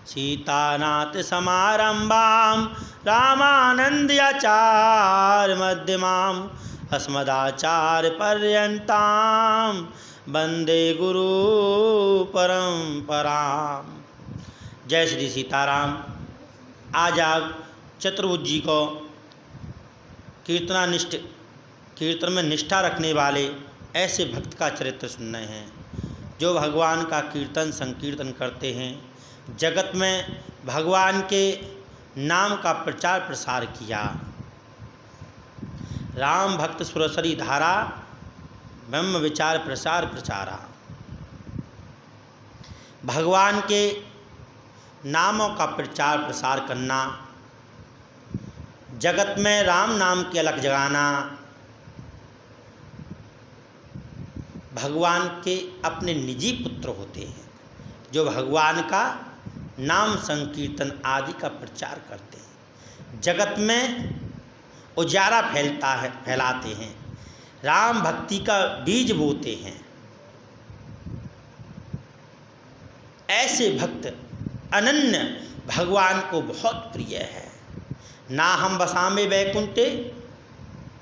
सीतानाथ समारंभां रामानंदाचार्य मध्यमाम् अस्मदाचार्य पर्यन्तां वंदे गुरु परंपराम। जय श्री सीताराम। आज आप चतुर्भुज जी को कीर्तन में निष्ठा रखने वाले ऐसे भक्त का चरित्र सुनने हैं जो भगवान का कीर्तन संकीर्तन करते हैं, जगत में भगवान के नाम का प्रचार प्रसार किया। राम भक्त सुरसरी धारा ब्रह्म विचार प्रसार प्रचारा। भगवान के नामों का प्रचार प्रसार करना, जगत में राम नाम की अलग जगाना, भगवान के अपने निजी पुत्र होते हैं जो भगवान का नाम संकीर्तन आदि का प्रचार करते हैं, जगत में उजाला फैलाते हैं, राम भक्ति का बीज बोते हैं। ऐसे भक्त अनन्य भगवान को बहुत प्रिय है। ना हम बसामे वैकुंठे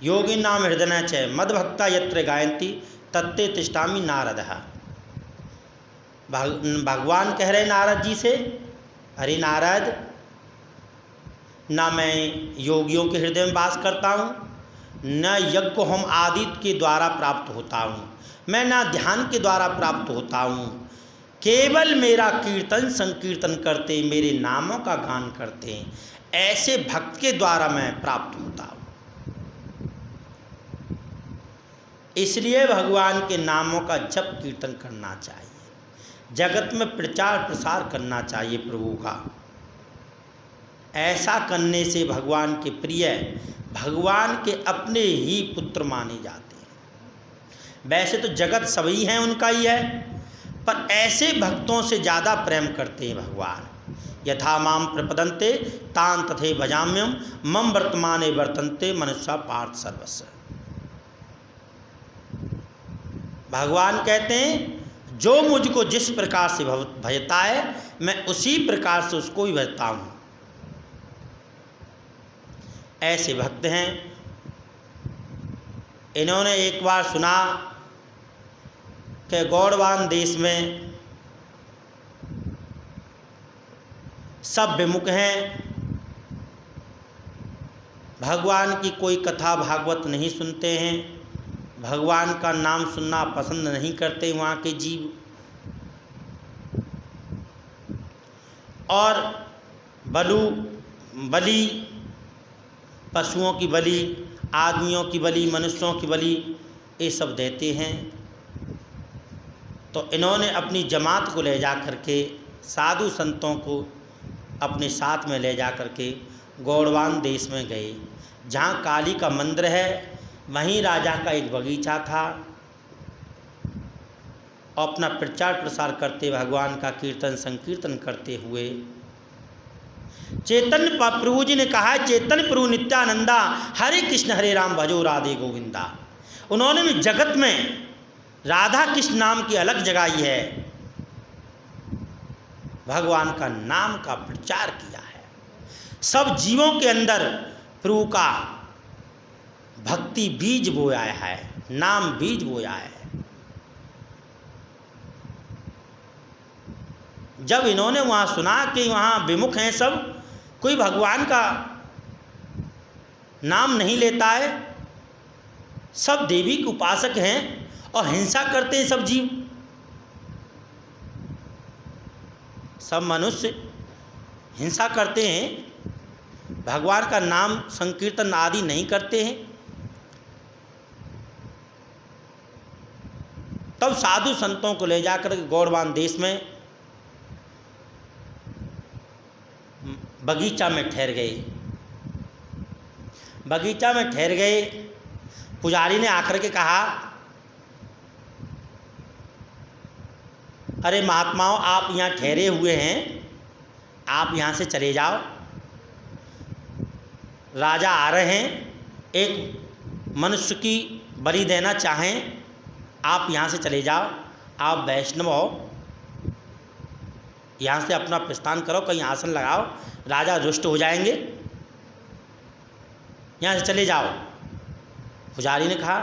योगी नाम हृदय च मदभक्ता यत्र गायंती तत्ते तिष्ठामि नारदः। भगवान कह रहे नारद जी से, अरे नारद, ना मैं योगियों के हृदय में वास करता हूँ, न यज्ञ होम आदि के द्वारा प्राप्त होता हूँ, मैं ना ध्यान के द्वारा प्राप्त होता हूँ, केवल मेरा कीर्तन संकीर्तन करते, मेरे नामों का गान करते हैं, ऐसे भक्त के द्वारा मैं प्राप्त होता हूँ। इसलिए भगवान के नामों का जप कीर्तन करना चाहिए, जगत में प्रचार प्रसार करना चाहिए प्रभु का। ऐसा करने से भगवान के प्रिय, भगवान के अपने ही पुत्र माने जाते हैं। वैसे तो जगत सभी हैं उनका ही है, पर ऐसे भक्तों से ज़्यादा प्रेम करते हैं भगवान। यथा माम प्रपदन्ते तान तथे भजाम्यम मम वर्तमाने वर्तन्ते मनुष्य पार्थ सर्वस्व। भगवान कहते हैं जो मुझको जिस प्रकार से भजता है मैं उसी प्रकार से उसको भी भजता हूँ। ऐसे भक्त हैं। इन्होंने एक बार सुना कि गौड़वान देश में सब विमुख हैं, भगवान की कोई कथा भागवत नहीं सुनते हैं, भगवान का नाम सुनना पसंद नहीं करते वहाँ के जीव, और बलि पशुओं की बलि, आदमियों की बलि, मनुष्यों की बलि, ये सब देते हैं। तो इन्होंने अपनी जमात को ले जा कर के, साधु संतों को अपने साथ में ले जा कर के गौड़वान देश में गए, जहाँ काली का मंदिर है, वहीं राजा का एक बगीचा था। अपना प्रचार प्रसार करते, भगवान का कीर्तन संकीर्तन करते हुए चैतन्य प्रभु जी ने कहा, चैतन्य प्रभु नित्यानंदा हरे कृष्ण हरे राम भजो राधे गोविंदा। उन्होंने भी जगत में राधा कृष्ण नाम की अलग जगाई है, भगवान का नाम का प्रचार किया है, सब जीवों के अंदर प्रभु का भक्ति बीज बोया है, नाम बीज बोया है। जब इन्होंने वहाँ सुना कि वहाँ विमुख हैं सब, कोई भगवान का नाम नहीं लेता है, सब देवी के उपासक हैं और हिंसा करते हैं सब जीव, सब मनुष्य हिंसा करते हैं, भगवान का नाम संकीर्तन आदि नहीं करते हैं। तब साधु संतों को ले जाकर गौड़वान देश में बगीचा में ठहर गए। बगीचा में ठहर गए, पुजारी ने आकर के कहा, अरे महात्माओं, आप यहाँ ठहरे हुए हैं, आप यहाँ से चले जाओ, राजा आ रहे हैं, एक मनुष्य की बलि देना चाहें, आप यहाँ से चले जाओ, आप वैष्णव हो, यहाँ से अपना प्रस्थान करो, कहीं आसन लगाओ, राजा रुष्ट हो जाएंगे, यहाँ से चले जाओ। पुजारी ने कहा,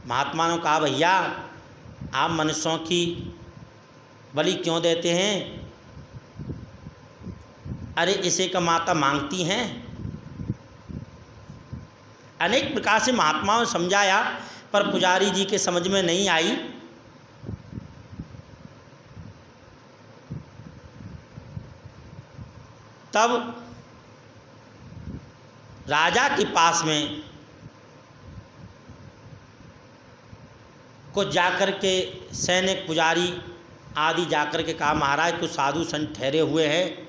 महात्मा ने कहा, भैया आप मनुष्यों की बलि क्यों देते हैं? अरे इसे का माता मांगती हैं। अनेक प्रकार से महात्माओं ने समझाया, पर पुजारी जी के समझ में नहीं आई। तब राजा के पास में कुछ जाकर के सैनिक पुजारी आदि जाकर के कहा, महाराज कुछ साधु संत ठहरे हुए हैं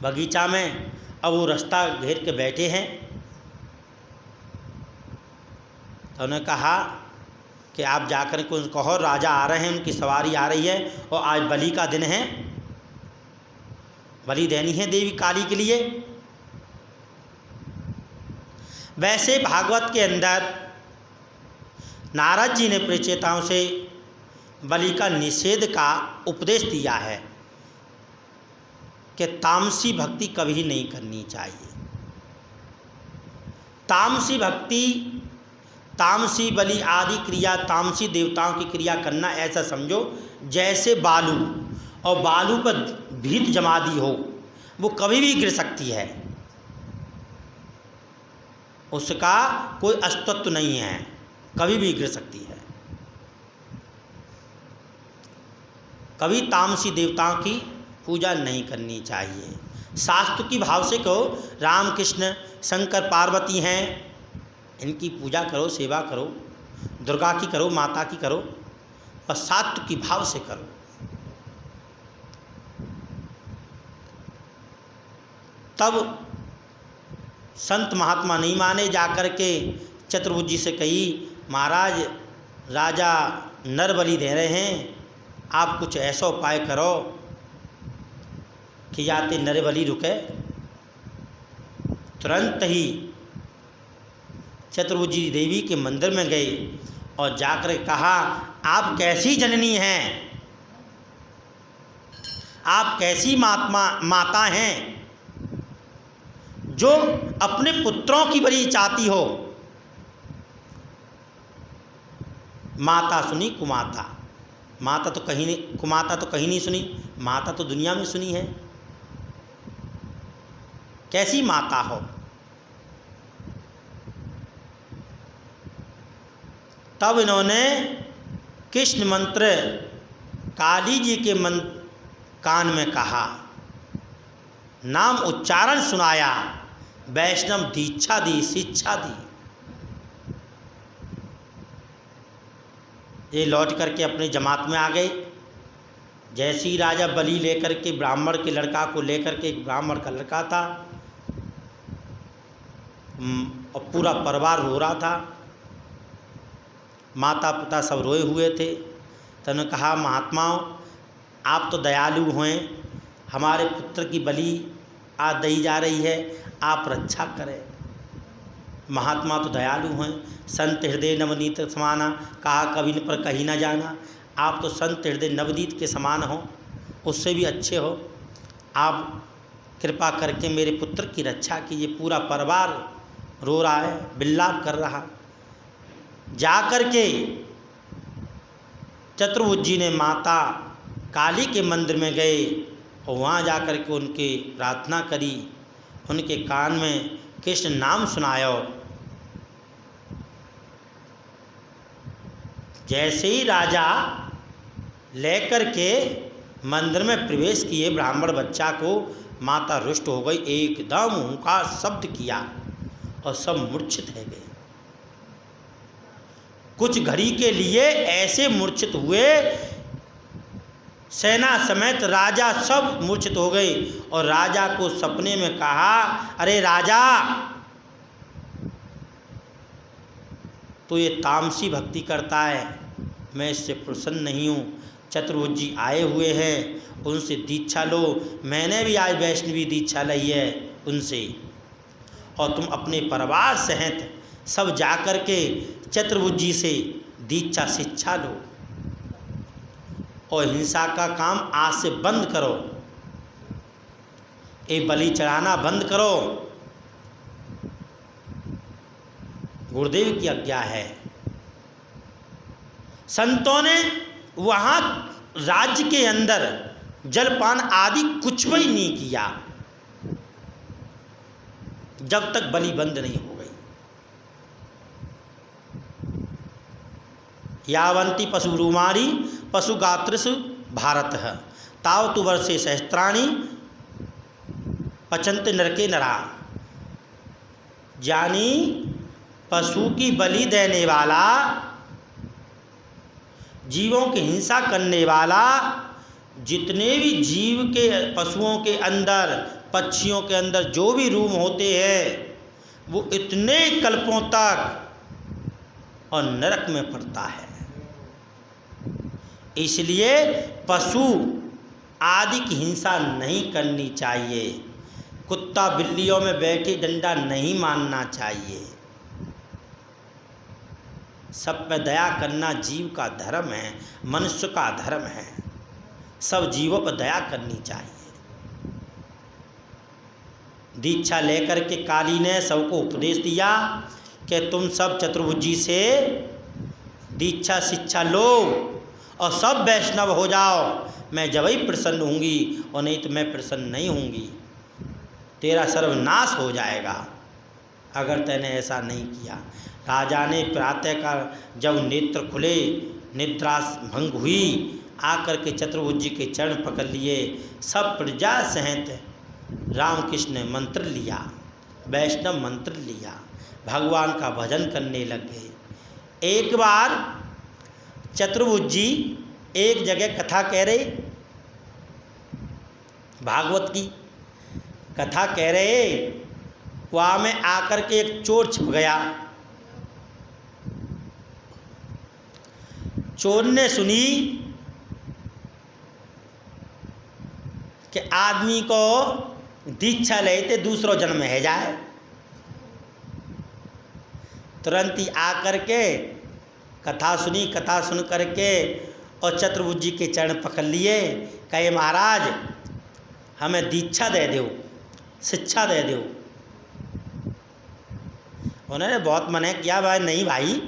बगीचा में, अब वो रास्ता घेर के बैठे हैं। तो उन्होंने कहा कि आप जाकर के उनको कहो राजा आ रहे हैं, उनकी सवारी आ रही है और आज बलि का दिन है, बलि देनी है देवी काली के लिए। वैसे भागवत के अंदर नारद जी ने प्रचेताओं से बलि का निषेध का उपदेश दिया है कि तामसी भक्ति कभी नहीं करनी चाहिए। तामसी भक्ति, तामसी बलि आदि क्रिया, तामसी देवताओं की क्रिया करना ऐसा समझो जैसे बालू, और बालू पर भीत जमा दी हो, वो कभी भी गिर सकती है, उसका कोई अस्तित्व नहीं है, कभी भी गिर सकती है। कभी तामसी देवताओं की पूजा नहीं करनी चाहिए। शास्त्र की भाव से कहो, राम कृष्ण शंकर पार्वती हैं, इनकी पूजा करो, सेवा करो, दुर्गा की करो, माता की करो, और शास्त्र की भाव से करो। तब संत महात्मा नहीं माने, जाकर के चतुर्भुज से कही, महाराज राजा नर बलि दे रहे हैं, आप कुछ ऐसा उपाय करो कि जाते नर बलि रुके। तुरंत ही चतुर्भुजी देवी के मंदिर में गए और जाकर कहा, आप कैसी जननी हैं, आप कैसी माता हैं जो अपने पुत्रों की बलि चाहती हो। माता सुनी कुमाता, माता तो कहीं नहीं, कुमाता तो कहीं नहीं सुनी, माता तो दुनिया में सुनी है। कैसी माता हो। तब इन्होंने कृष्ण मंत्र काली जी के कान में कहा, नाम उच्चारण सुनाया, वैष्णव दीक्षा दी, शिक्षा दी। ये लौट करके अपने जमात में आ गए। जैसे ही राजा बलि लेकर के ब्राह्मण के लड़का को लेकर के, एक ब्राह्मण का लड़का था और पूरा परिवार रो रहा था, माता पिता सब रोए हुए थे। तो उन्होंने कहा, महात्माओं आप तो दयालु हैं, हमारे पुत्र की बलि आज दी जा रही है, आप रक्षा करें। महात्मा तो दयालु हैं, संत हृदय नवनीत समाना, कहा कभी पर कहीं ना जाना। आप तो संत हृदय नवनीत के समान हो, उससे भी अच्छे हो, आप कृपा करके मेरे पुत्र की रक्षा कीजिए। पूरा परिवार रो रहा है, विलाप कर रहा। जा कर के चतुर्भुज जी ने माता काली के मंदिर में गए और वहाँ जा कर के उनकी प्रार्थना करी, उनके कान में कृष्ण नाम सुनायो। जैसे ही राजा लेकर के मंदिर में प्रवेश किए ब्राह्मण बच्चा को, माता रुष्ट हो गई, एकदम उनका शब्द किया और सब मूर्छित हो गए। कुछ घड़ी के लिए ऐसे मूर्छित हुए, सेना समेत राजा सब मूर्छित हो गए। और राजा को सपने में कहा, अरे राजा तो ये तामसी भक्ति करता है, मैं इससे प्रसन्न नहीं हूँ। चतुर्भुज जी आए हुए हैं, उनसे दीक्षा लो। मैंने भी आज वैष्णवी दीक्षा ली है उनसे, और तुम अपने परिवार सहित सब जाकर के चतुर्भुज जी से दीक्षा शिक्षा लो। और हिंसा का काम आज से बंद करो। ये बलि चढ़ाना बंद करो। गुरुदेव की आज्ञा है। संतों ने वहाँ राज्य के अंदर जलपान आदि कुछ भी नहीं किया जब तक बलि बंद नहीं हो गई। यावंती पशुरूमाणी पशुगात्रसु भारत तावतु वर्षे सहस्त्राणि पचंत नरके नरा। यानी पशु की बलि देने वाला, जीवों की हिंसा करने वाला, जितने भी जीव के पशुओं के अंदर, पक्षियों के अंदर जो भी रूम होते हैं वो इतने कल्पों तक और नरक में पड़ता है। इसलिए पशु आदि की हिंसा नहीं करनी चाहिए। कुत्ता बिल्लियों में बैठे डंडा नहीं मारना चाहिए। सब पे दया करना जीव का धर्म है, मनुष्य का धर्म है। सब जीवों पर दया करनी चाहिए। दीक्षा लेकर के काली ने सबको उपदेश दिया कि तुम सब चतुर्भुजी से दीक्षा शिक्षा लो और सब वैष्णव हो जाओ। मैं जब ही प्रसन्न होंगी और नहीं तो मैं प्रसन्न नहीं होंगी। तेरा सर्वनाश हो जाएगा अगर तैने ऐसा नहीं किया। राजा ने प्रातःकाल जब नेत्र खुले, निद्रा भंग हुई, आकर के चतुर्भुज जी के चरण पकड़ लिए। सब प्रजा सहित रामकृष्ण ने मंत्र लिया, वैष्णव मंत्र लिया, भगवान का भजन करने लग गए। एक बार चतुर्भुज जी एक जगह कथा कह रहे, भागवत की कथा कह रहे, वहाँ में आकर के एक चोर छिप गया। चोर ने सुनी कि आदमी को दीक्षा लेते दूसरो जन्म है जाए। तुरंत ही आकर के कथा सुनी, कथा सुन करके और चतुर्भुज जी के चरण पकड़ लिए। कहे महाराज हमें दीक्षा दे दो, शिक्षा दे दो। उन्होंने बहुत मना किया, भाई नहीं भाई,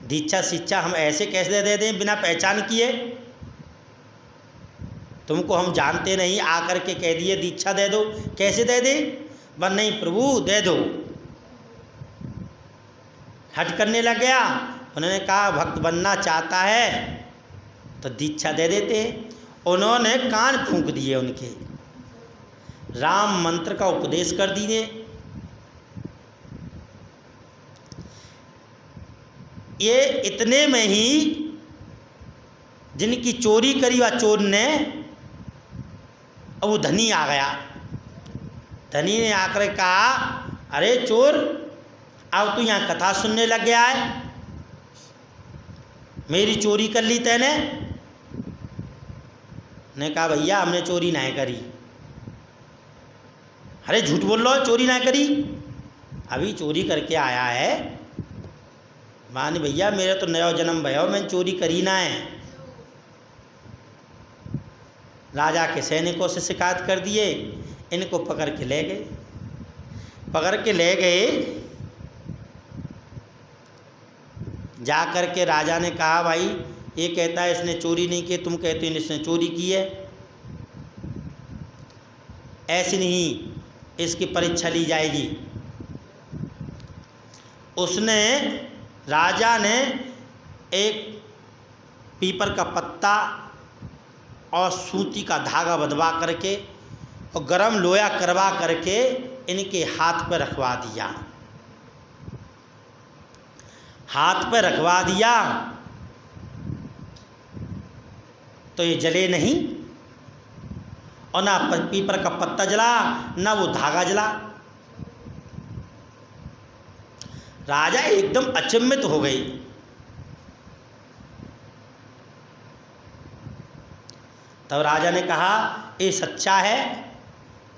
दीक्षा शिक्षा हम ऐसे कैसे दे दें बिना पहचान किए? तुमको हम जानते नहीं, आकर के कह दिए दीक्षा दे दो, कैसे दे दे? बस नहीं प्रभु दे दो। हट करने लग गया। उन्होंने कहा भक्त बनना चाहता है तो दीक्षा दे देते। उन्होंने कान फूंक दिए उनके, राम मंत्र का उपदेश कर दिए। ये इतने में ही जिनकी चोरी करी वह चोर ने, अब वो धनी आ गया। धनी ने आकर कहा अरे चोर, अब तू यहाँ कथा सुनने लग गया है, मेरी चोरी कर ली तैने? ने कहा भैया हमने चोरी नहीं करी। अरे झूठ बोल लो, चोरी नहीं करी, अभी चोरी करके आया है। मानी भैया मेरा तो नया जन्म भयो, मैंने चोरी करी ना है। राजा के सैनिकों से शिकायत कर दिए, इनको पकड़ के ले गए। पकड़ के ले गए, जा कर के राजा ने कहा भाई ये कहता है इसने चोरी नहीं की, तुम कहते हो इसने चोरी की है। ऐसी नहीं, इसकी परीक्षा ली जाएगी। उसने, राजा ने एक पीपर का पत्ता और सूती का धागा बंधवा करके और गरम लोया करवा करके इनके हाथ पर रखवा दिया। हाथ पर रखवा दिया तो ये जले नहीं, और ना पीपर का पत्ता जला ना वो धागा जला। राजा एकदम अचंभित हो गई। तब राजा ने कहा ये सच्चा है?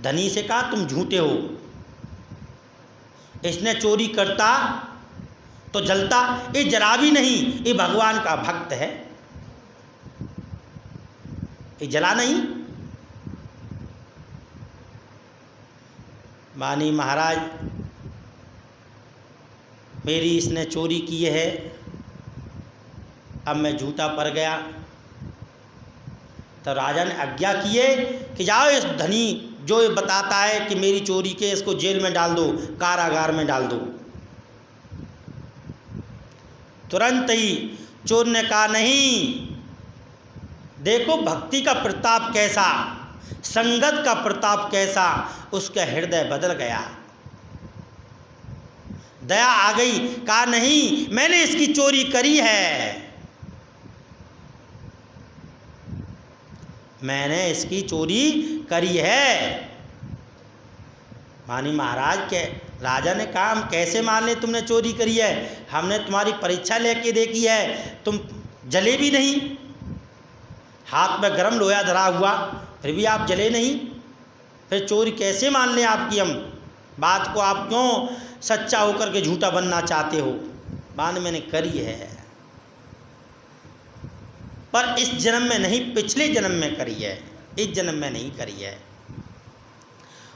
धनी से कहा तुम झूठे हो, इसने चोरी करता तो जलता, ये जरा भी नहीं, ये भगवान का भक्त है। ये जला नहीं। बानी महाराज मेरी इसने चोरी की है, अब मैं झूठा पड़ गया। तो राजा ने आज्ञा किए कि जाओ इस धनी जो ये बताता है कि मेरी चोरी के, इसको जेल में डाल दो, कारागार में डाल दो। तुरंत ही चोर ने कहा नहीं, देखो भक्ति का प्रताप कैसा, संगत का प्रताप कैसा, उसका हृदय बदल गया, दया आ गई। कहा नहीं, मैंने इसकी चोरी करी है, मैंने इसकी चोरी करी है। मानी महाराज के राजा ने कहा हम कैसे मान लें तुमने चोरी करी है, हमने तुम्हारी परीक्षा लेके देखी है, तुम जले भी नहीं, हाथ में गर्म लोहा धरा हुआ, फिर भी आप जले नहीं, फिर चोरी कैसे मान लें आपकी हम बात को, आप क्यों सच्चा होकर के झूठा बनना चाहते हो। मान मैंने करी है, पर इस जन्म में नहीं, पिछले जन्म में करी है, इस जन्म में नहीं करी है।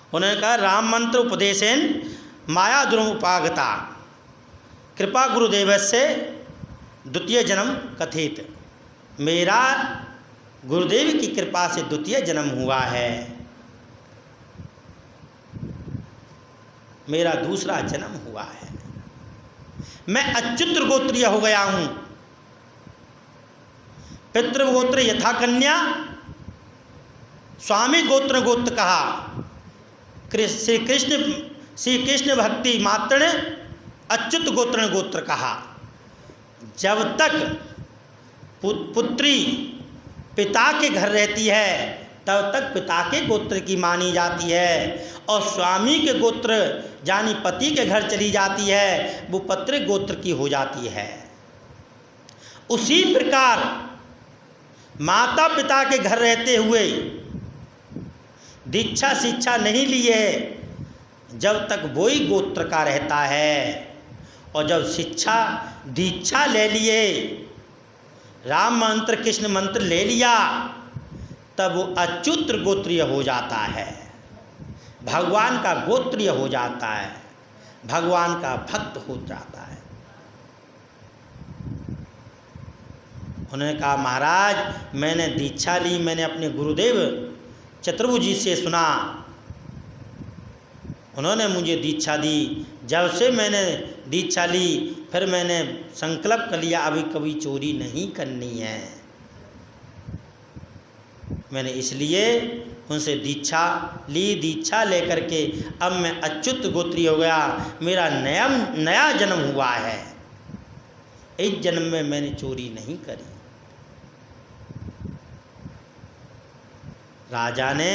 उन्होंने कहा राम मंत्र उपदेशेन माया दुर्मुपागता कृपा गुरुदेव से द्वितीय जन्म कथित, मेरा गुरुदेव की कृपा से द्वितीय जन्म हुआ है, मेरा दूसरा जन्म हुआ है, मैं अच्युत गोत्रीय हो गया हूँ। पितृगोत्र यथा कन्या, स्वामी गोत्र गोत्र कहा, श्री कृष्ण भक्ति मात्र अच्युत गोत्र गोत्र कहा। जब तक पुत्री पिता के घर रहती है तब तक पिता के गोत्र की मानी जाती है, और स्वामी के गोत्र यानी पति के घर चली जाती है वो पत्र गोत्र की हो जाती है। उसी प्रकार माता पिता के घर रहते हुए दीक्षा शिक्षा नहीं लिए जब तक वो ही गोत्र का रहता है, और जब शिक्षा दीक्षा ले लिए, राम मंत्र कृष्ण मंत्र ले लिया, तब वो अच्युत गोत्रीय हो जाता है, भगवान का गोत्रीय हो जाता है, भगवान का भक्त हो जाता है। उन्होंने कहा महाराज मैंने दीक्षा ली, मैंने अपने गुरुदेव चतुर्भुज जी से सुना, उन्होंने मुझे दीक्षा दी। जब से मैंने दीक्षा ली फिर मैंने संकल्प कर लिया अभी कभी चोरी नहीं करनी है। मैंने इसलिए उनसे दीक्षा ली, दीक्षा लेकर के अब मैं अच्युत गोत्रीय हो गया, मेरा नया जन्म हुआ है, इस जन्म में मैंने चोरी नहीं करी। राजा ने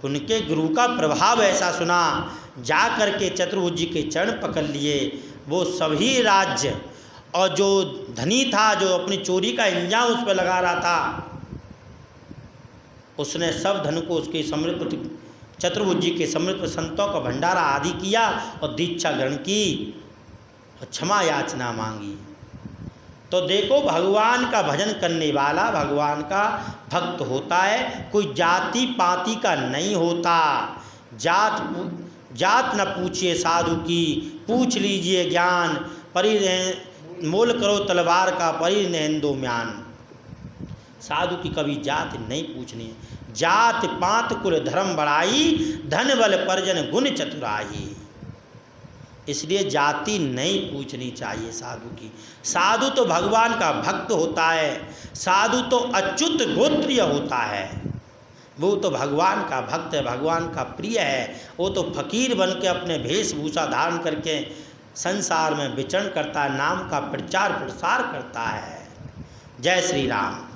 उनके गुरु का प्रभाव ऐसा सुना, जा कर के चतुर्भुज जी के चरण पकड़ लिए। वो सभी राज्य और जो धनी था जो अपनी चोरी का इंजाम उस पर लगा रहा था, उसने सब धन को उसके समृद्ध चतुर्भुज जी के समृद्ध संतों का भंडारा आदि किया और दीक्षा ग्रहण की और क्षमा याचना मांगी। तो देखो भगवान का भजन करने वाला भगवान का भक्त होता है, कोई जाति पाति का नहीं होता। जात न पूछिए साधु की, पूछ लीजिए ज्ञान, मोल करो तलवार का परिणेन दो म्यान। साधु की कभी जाति नहीं पूछनी है। जात पात कुल धर्म बढ़ाई, धन बल परजन गुण चतुराई। इसलिए जाति नहीं पूछनी चाहिए साधु की। साधु तो भगवान का भक्त होता है, साधु तो अच्युत गोत्रीय होता है, वो तो भगवान का भक्त है, भगवान का प्रिय है। वो तो फकीर बन के अपने वेशभूषा धारण करके संसार में विचरण करता है, नाम का प्रचार प्रसार करता है। जय श्री राम।